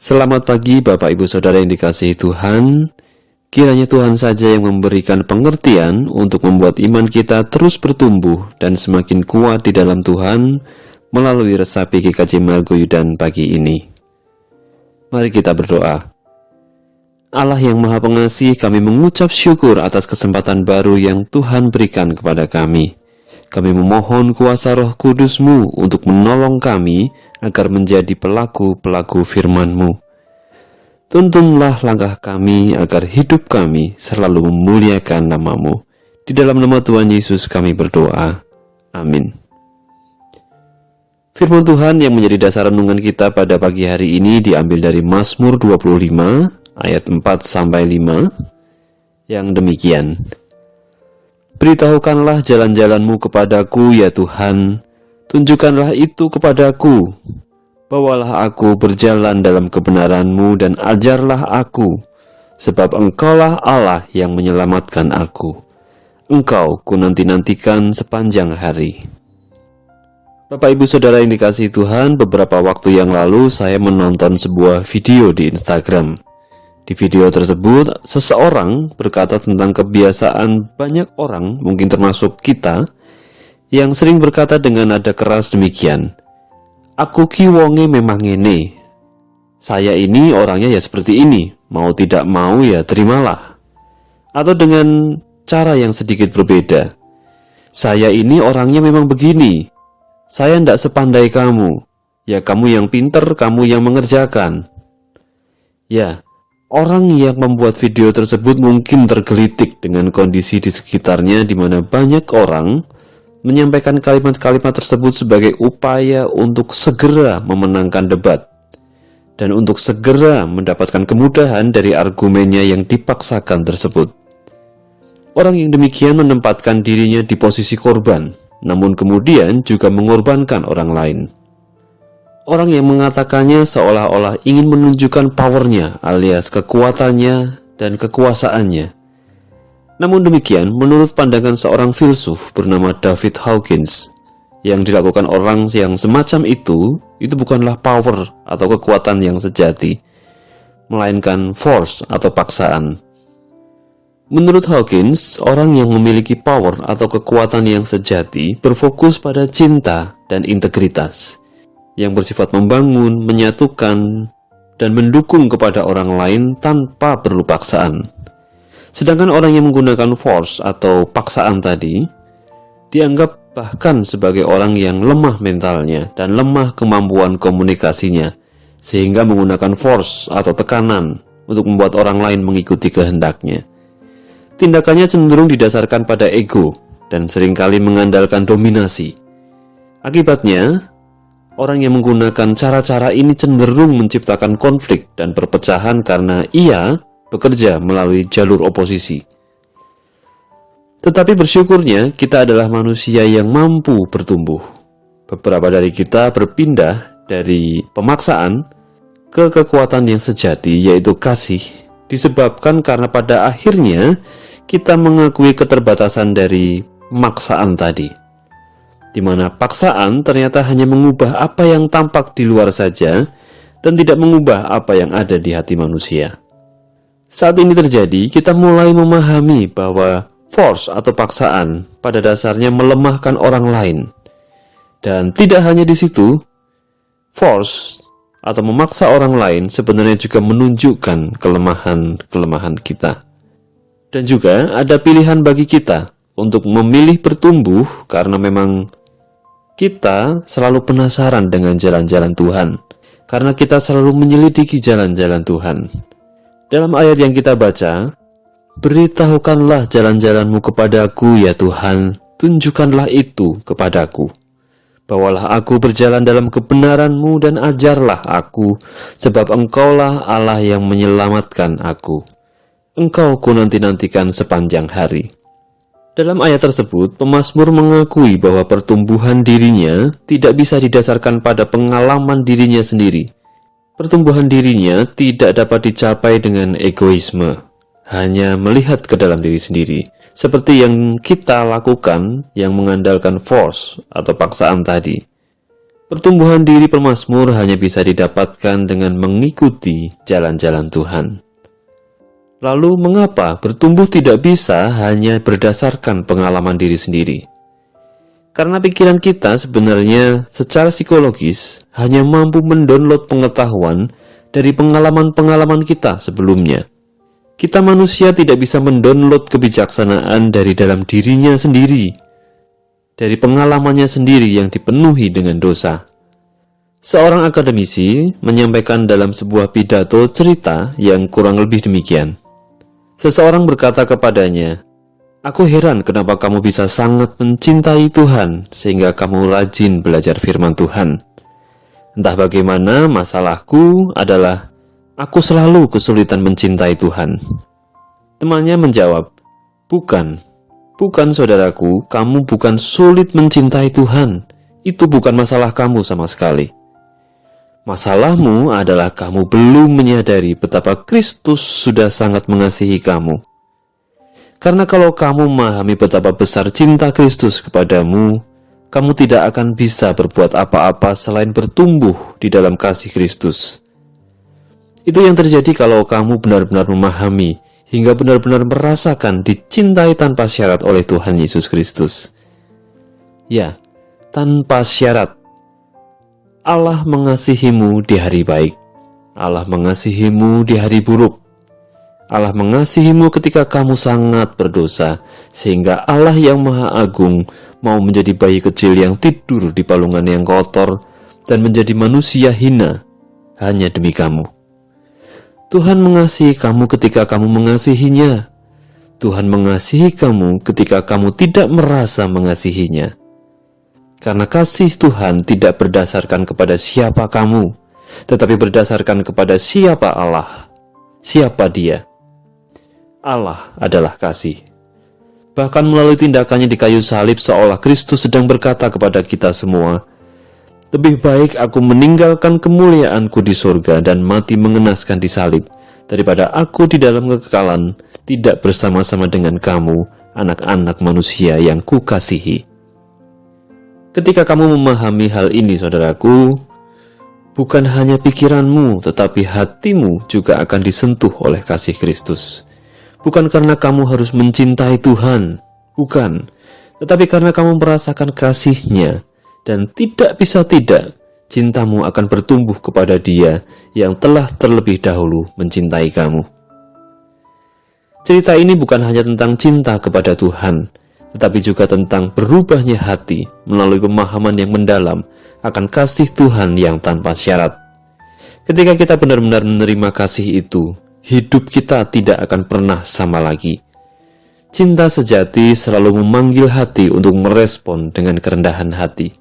Selamat pagi Bapak Ibu Saudara yang dikasihi Tuhan. Kiranya Tuhan saja yang memberikan pengertian untuk membuat iman kita terus bertumbuh dan semakin kuat di dalam Tuhan melalui resapi GKJ Margoyudan pagi ini. Mari kita berdoa. Allah yang Maha Pengasih, kami mengucap syukur atas kesempatan baru yang Tuhan berikan kepada kami. Kami memohon kuasa Roh Kudus-Mu untuk menolong kami agar menjadi pelaku-pelaku firman-Mu. Tuntunlah langkah kami agar hidup kami selalu memuliakan nama-Mu. Di dalam nama Tuhan Yesus kami berdoa. Amin. Firman Tuhan yang menjadi dasar renungan kita pada pagi hari ini diambil dari Mazmur 25 ayat 4-5 yang demikian. Beritahukanlah jalan-jalan-Mu kepadaku, ya Tuhan. Tunjukkanlah itu kepadaku. Bawalah aku berjalan dalam kebenaran-Mu dan ajarlah aku, sebab Engkaulah Allah yang menyelamatkan aku. Engkau ku nanti-nantikan sepanjang hari. Bapak Ibu Saudara yang dikasihi Tuhan, beberapa waktu yang lalu saya menonton sebuah video di Instagram. Di video tersebut, seseorang berkata tentang kebiasaan banyak orang, mungkin termasuk kita, yang sering berkata dengan nada keras demikian. Aku ki wonge memang ngene. Saya ini orangnya ya seperti ini, mau tidak mau ya terimalah. Atau dengan cara yang sedikit berbeda. Saya ini orangnya memang begini. Saya ndak sepandai kamu. Ya kamu yang pinter, kamu yang mengerjakan. Ya, orang yang membuat video tersebut mungkin tergelitik dengan kondisi di sekitarnya di mana banyak orang menyampaikan kalimat-kalimat tersebut sebagai upaya untuk segera memenangkan debat dan untuk segera mendapatkan kemudahan dari argumennya yang dipaksakan tersebut. Orang yang demikian menempatkan dirinya di posisi korban, namun kemudian juga mengorbankan orang lain. Orang yang mengatakannya seolah-olah ingin menunjukkan powernya alias kekuatannya dan kekuasaannya. Namun demikian, menurut pandangan seorang filsuf bernama David Hawkins, yang dilakukan orang yang semacam itu bukanlah power atau kekuatan yang sejati, melainkan force atau paksaan. Menurut Hawkins, orang yang memiliki power atau kekuatan yang sejati berfokus pada cinta dan integritas, yang bersifat membangun, menyatukan, dan mendukung kepada orang lain tanpa perlu paksaan. Sedangkan orang yang menggunakan force atau paksaan tadi dianggap bahkan sebagai orang yang lemah mentalnya dan lemah kemampuan komunikasinya, sehingga menggunakan force atau tekanan untuk membuat orang lain mengikuti kehendaknya. Tindakannya cenderung didasarkan pada ego dan seringkali mengandalkan dominasi. Akibatnya, orang yang menggunakan cara-cara ini cenderung menciptakan konflik dan perpecahan karena ia bekerja melalui jalur oposisi. Tetapi bersyukurnya kita adalah manusia yang mampu bertumbuh. Beberapa dari kita berpindah dari pemaksaan ke kekuatan yang sejati, yaitu kasih, disebabkan karena pada akhirnya kita mengakui keterbatasan dari pemaksaan tadi, di mana paksaan ternyata hanya mengubah apa yang tampak di luar saja dan tidak mengubah apa yang ada di hati manusia. Saat ini terjadi, kita mulai memahami bahwa force atau paksaan pada dasarnya melemahkan orang lain. Dan tidak hanya di situ, force atau memaksa orang lain sebenarnya juga menunjukkan kelemahan-kelemahan kita. Dan juga ada pilihan bagi kita untuk memilih bertumbuh karena memang kita selalu penasaran dengan jalan-jalan Tuhan, karena kita selalu menyelidiki jalan-jalan Tuhan. Dalam ayat yang kita baca, beritahukanlah jalan-jalan-Mu kepadaku, ya Tuhan, tunjukkanlah itu kepadaku. Bawalah aku berjalan dalam kebenaran-Mu dan ajarlah aku, sebab Engkaulah Allah yang menyelamatkan aku. Engkau ku nanti-nantikan sepanjang hari. Dalam ayat tersebut, pemazmur mengakui bahwa pertumbuhan dirinya tidak bisa didasarkan pada pengalaman dirinya sendiri. Pertumbuhan dirinya tidak dapat dicapai dengan egoisme, hanya melihat ke dalam diri sendiri, seperti yang kita lakukan yang mengandalkan force atau paksaan tadi. Pertumbuhan diri pemazmur hanya bisa didapatkan dengan mengikuti jalan-jalan Tuhan. Lalu mengapa bertumbuh tidak bisa hanya berdasarkan pengalaman diri sendiri? Karena pikiran kita sebenarnya secara psikologis hanya mampu mendownload pengetahuan dari pengalaman-pengalaman kita sebelumnya. Kita manusia tidak bisa mendownload kebijaksanaan dari dalam dirinya sendiri, dari pengalamannya sendiri yang dipenuhi dengan dosa. Seorang akademisi menyampaikan dalam sebuah pidato cerita yang kurang lebih demikian. Seseorang berkata kepadanya, "Aku heran kenapa kamu bisa sangat mencintai Tuhan sehingga kamu rajin belajar firman Tuhan. Entah bagaimana, masalahku adalah aku selalu kesulitan mencintai Tuhan." Temannya menjawab, Bukan saudaraku, kamu bukan sulit mencintai Tuhan. Itu bukan masalah kamu sama sekali. Masalahmu adalah kamu belum menyadari betapa Kristus sudah sangat mengasihi kamu. Karena kalau kamu memahami betapa besar cinta Kristus kepadamu, kamu tidak akan bisa berbuat apa-apa selain bertumbuh di dalam kasih Kristus. Itu yang terjadi kalau kamu benar-benar memahami hingga benar-benar merasakan dicintai tanpa syarat oleh Tuhan Yesus Kristus. Ya, tanpa syarat. Allah mengasihimu di hari baik. Allah mengasihimu di hari buruk. Allah mengasihimu ketika kamu sangat berdosa, sehingga Allah yang Maha Agung mau menjadi bayi kecil yang tidur di palungan yang kotor dan menjadi manusia hina hanya demi kamu. Tuhan mengasihi kamu ketika kamu mengasihinya. Tuhan mengasihi kamu ketika kamu tidak merasa mengasihinya. Karena kasih Tuhan tidak berdasarkan kepada siapa kamu, tetapi berdasarkan kepada siapa Allah. Siapa Dia? Allah adalah kasih. Bahkan melalui tindakannya di kayu salib, seolah Kristus sedang berkata kepada kita semua, "Lebih baik aku meninggalkan kemuliaanku di surga dan mati mengenaskan di salib, daripada aku di dalam kekekalan tidak bersama-sama dengan kamu, anak-anak manusia yang kukasihi." Ketika kamu memahami hal ini, saudaraku, bukan hanya pikiranmu, tetapi hatimu juga akan disentuh oleh kasih Kristus. Bukan karena kamu harus mencintai Tuhan, bukan, tetapi karena kamu merasakan kasih-Nya, dan tidak bisa tidak, cintamu akan bertumbuh kepada Dia yang telah terlebih dahulu mencintai kamu. Cerita ini bukan hanya tentang cinta kepada Tuhan, tetapi juga tentang berubahnya hati melalui pemahaman yang mendalam akan kasih Tuhan yang tanpa syarat. Ketika kita benar-benar menerima kasih itu, hidup kita tidak akan pernah sama lagi. Cinta sejati selalu memanggil hati untuk merespon dengan kerendahan hati.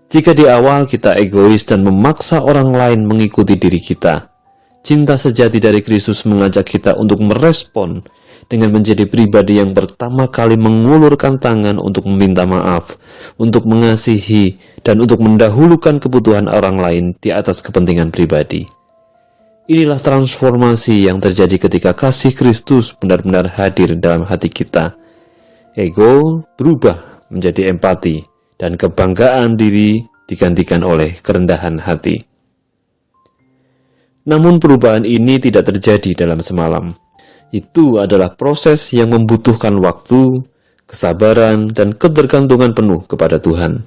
Jika di awal kita egois dan memaksa orang lain mengikuti diri kita, cinta sejati dari Kristus mengajak kita untuk merespon dengan menjadi pribadi yang pertama kali mengulurkan tangan untuk meminta maaf, untuk mengasihi, dan untuk mendahulukan kebutuhan orang lain di atas kepentingan pribadi. Inilah transformasi yang terjadi ketika kasih Kristus benar-benar hadir dalam hati kita. Ego berubah menjadi empati, dan kebanggaan diri digantikan oleh kerendahan hati. Namun perubahan ini tidak terjadi dalam semalam. Itu adalah proses yang membutuhkan waktu, kesabaran, dan ketergantungan penuh kepada Tuhan.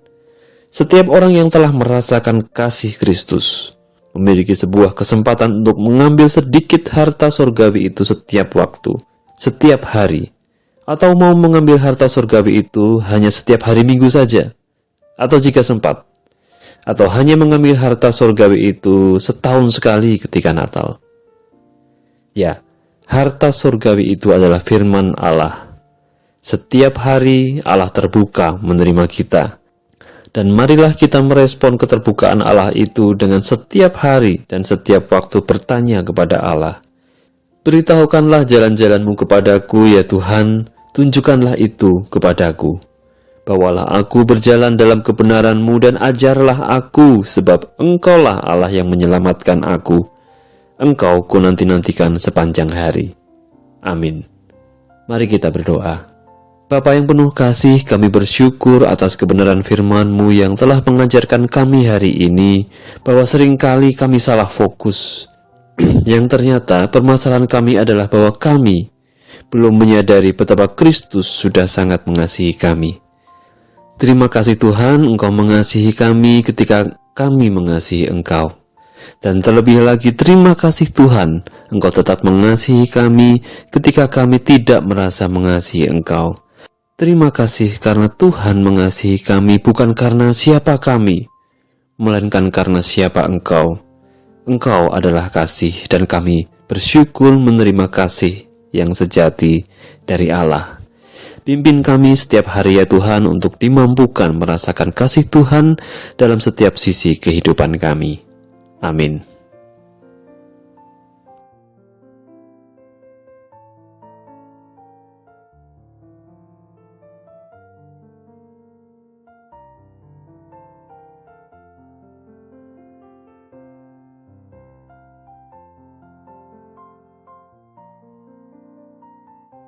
Setiap orang yang telah merasakan kasih Kristus memiliki sebuah kesempatan untuk mengambil sedikit harta surgawi itu setiap waktu, setiap hari, atau mau mengambil harta surgawi itu hanya setiap hari Minggu saja, atau jika sempat, atau hanya mengambil harta surgawi itu setahun sekali ketika Natal. Ya, harta surgawi itu adalah firman Allah. Setiap hari Allah terbuka menerima kita. Dan marilah kita merespon keterbukaan Allah itu dengan setiap hari dan setiap waktu bertanya kepada Allah. Beritahukanlah jalan-jalanmu kepadaku, ya Tuhan, tunjukkanlah itu kepadaku. Bawalah aku berjalan dalam kebenaran-Mu dan ajarlah aku, sebab Engkaulah Allah yang menyelamatkan aku. Engkau ku nanti-nantikan sepanjang hari. Amin. Mari kita berdoa. Bapa yang penuh kasih, kami bersyukur atas kebenaran firman-Mu yang telah mengajarkan kami hari ini bahwa seringkali kami salah fokus. Yang ternyata permasalahan kami adalah bahwa kami belum menyadari betapa Kristus sudah sangat mengasihi kami. Terima kasih Tuhan, Engkau mengasihi kami ketika kami mengasihi Engkau. Dan terlebih lagi terima kasih Tuhan, Engkau tetap mengasihi kami ketika kami tidak merasa mengasihi Engkau. Terima kasih karena Tuhan mengasihi kami bukan karena siapa kami, melainkan karena siapa Engkau. Engkau adalah kasih dan kami bersyukur menerima kasih yang sejati dari Allah. Pimpin kami setiap hari ya Tuhan untuk dimampukan merasakan kasih Tuhan dalam setiap sisi kehidupan kami. Amin.